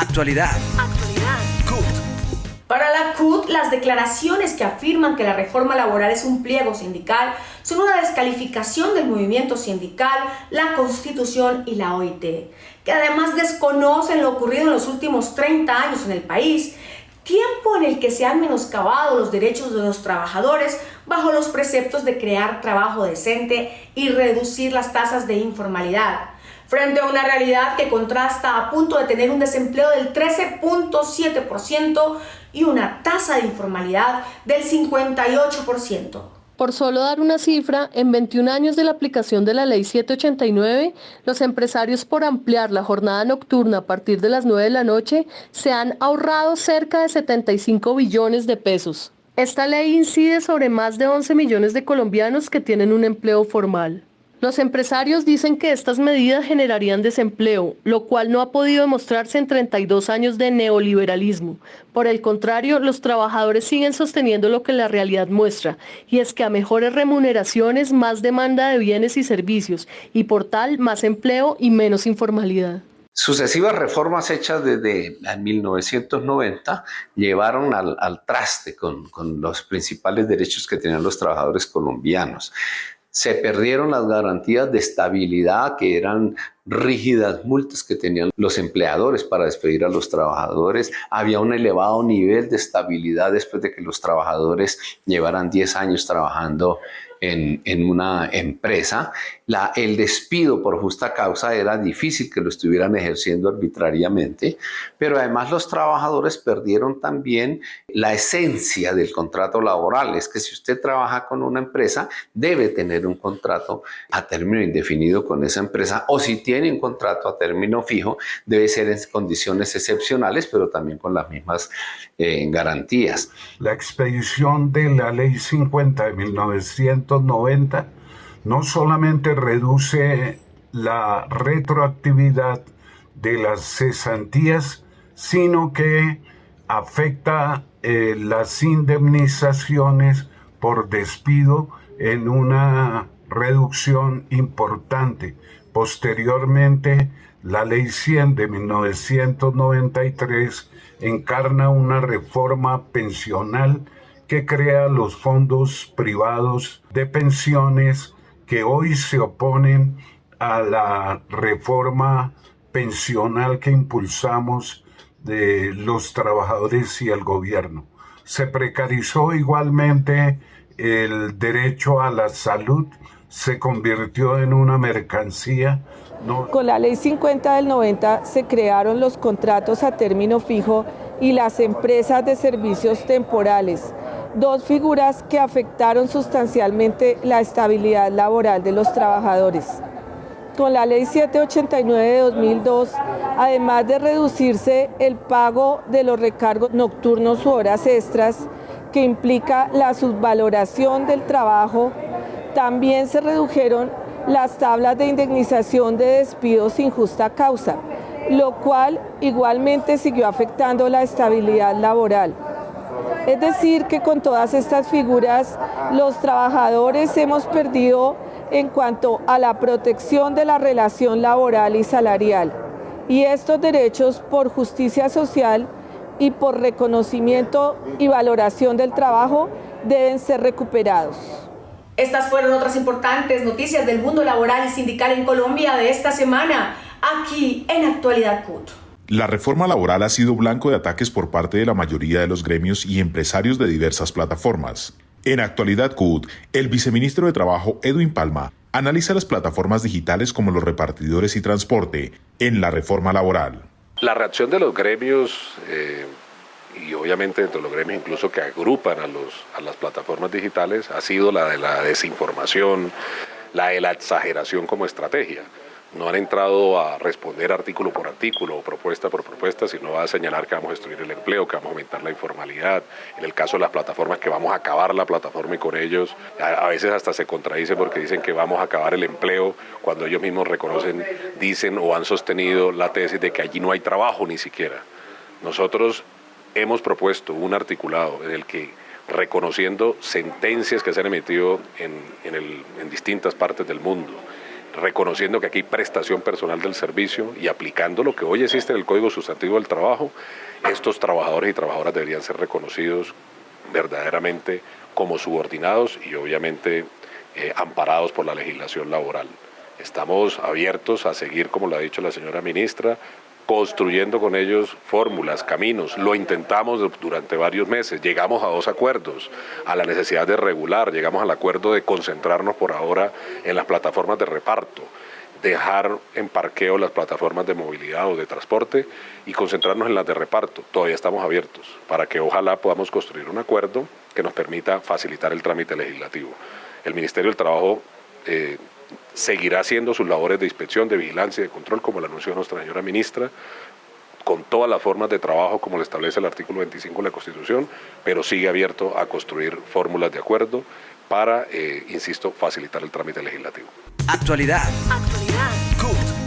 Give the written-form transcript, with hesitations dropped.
Actualidad. CUT. Para la CUT, las declaraciones que afirman que la reforma laboral es un pliego sindical son una descalificación del movimiento sindical, la Constitución y la OIT, que además desconocen lo ocurrido en los últimos 30 años en el país, tiempo en el que se han menoscabado los derechos de los trabajadores bajo los preceptos de crear trabajo decente y reducir las tasas de informalidad, frente a una realidad que contrasta a punto de tener un desempleo del 13.7% y una tasa de informalidad del 58%. Por solo dar una cifra, en 21 años de la aplicación de la Ley 789, los empresarios por ampliar la jornada nocturna a partir de las 9 de la noche se han ahorrado cerca de 75 billones de pesos. Esta ley incide sobre más de 11 millones de colombianos que tienen un empleo formal. Los empresarios dicen que estas medidas generarían desempleo, lo cual no ha podido demostrarse en 32 años de neoliberalismo. Por el contrario, los trabajadores siguen sosteniendo lo que la realidad muestra, y es que a mejores remuneraciones, más demanda de bienes y servicios, y por tal, más empleo y menos informalidad. Sucesivas reformas hechas desde 1990 llevaron al traste con los principales derechos que tenían los trabajadores colombianos. Se perdieron las garantías de estabilidad, que eran rígidas multas que tenían los empleadores para despedir a los trabajadores. Había un elevado nivel de estabilidad después de que los trabajadores llevaran 10 años trabajando en una empresa. El despido por justa causa era difícil que lo estuvieran ejerciendo arbitrariamente, pero además los trabajadores perdieron también la esencia del contrato laboral. Es que si usted trabaja con una empresa, debe tener un contrato a término indefinido con esa empresa, o si tiene un contrato a término fijo, debe ser en condiciones excepcionales, pero también con las mismas garantías. La expedición de la Ley 50 de 1990 no solamente reduce la retroactividad de las cesantías, sino que afecta las indemnizaciones por despido en una reducción importante. Posteriormente, la Ley 100 de 1993 encarna una reforma pensional que crea los fondos privados de pensiones que hoy se oponen a la reforma pensional que impulsamos de los trabajadores y el gobierno. Se precarizó igualmente el derecho a la salud, se convirtió en una mercancía. Con la Ley 50 del 90 se crearon los contratos a término fijo y las empresas de servicios temporales, dos figuras que afectaron sustancialmente la estabilidad laboral de los trabajadores. Con la Ley 789 de 2002, además de reducirse el pago de los recargos nocturnos u horas extras, que implica la subvaloración del trabajo, también se redujeron las tablas de indemnización de despidos sin justa causa, lo cual igualmente siguió afectando la estabilidad laboral. Es decir, que con todas estas figuras, los trabajadores hemos perdido en cuanto a la protección de la relación laboral y salarial, y estos derechos por justicia social y por reconocimiento y valoración del trabajo deben ser recuperados. Estas fueron otras importantes noticias del mundo laboral y sindical en Colombia de esta semana, aquí en Actualidad CUT. La reforma laboral ha sido blanco de ataques por parte de la mayoría de los gremios y empresarios de diversas plataformas. En Actualidad CUT, el viceministro de Trabajo, Edwin Palma, analiza las plataformas digitales como los repartidores y transporte en la reforma laboral. La reacción de los gremios y obviamente dentro de los gremios incluso que agrupan a las plataformas digitales ha sido la de la desinformación, la de la exageración como estrategia. No han entrado a responder artículo por artículo o propuesta por propuesta, sino a señalar que vamos a destruir el empleo, que vamos a aumentar la informalidad. En el caso de las plataformas, que vamos a acabar la plataforma y con ellos a veces hasta se contradicen porque dicen que vamos a acabar el empleo cuando ellos mismos reconocen, dicen o han sostenido la tesis de que allí no hay trabajo ni siquiera. Nosotros hemos propuesto un articulado en el que, reconociendo sentencias que se han emitido en distintas partes del mundo, reconociendo que aquí hay prestación personal del servicio y aplicando lo que hoy existe en el Código Sustantivo del Trabajo, estos trabajadores y trabajadoras deberían ser reconocidos verdaderamente como subordinados y obviamente amparados por la legislación laboral. Estamos abiertos a seguir, como lo ha dicho la señora ministra, construyendo con ellos fórmulas, caminos. Lo intentamos durante varios meses, llegamos a 2 acuerdos, a la necesidad de regular, llegamos al acuerdo de concentrarnos por ahora en las plataformas de reparto, dejar en parqueo las plataformas de movilidad o de transporte y concentrarnos en las de reparto. Todavía estamos abiertos para que ojalá podamos construir un acuerdo que nos permita facilitar el trámite legislativo. El Ministerio del Trabajo seguirá haciendo sus labores de inspección, de vigilancia y de control, como lo anunció nuestra señora ministra, con todas las formas de trabajo como lo establece el artículo 25 de la Constitución, pero sigue abierto a construir fórmulas de acuerdo para, insisto, facilitar el trámite legislativo. Actualidad. CUT.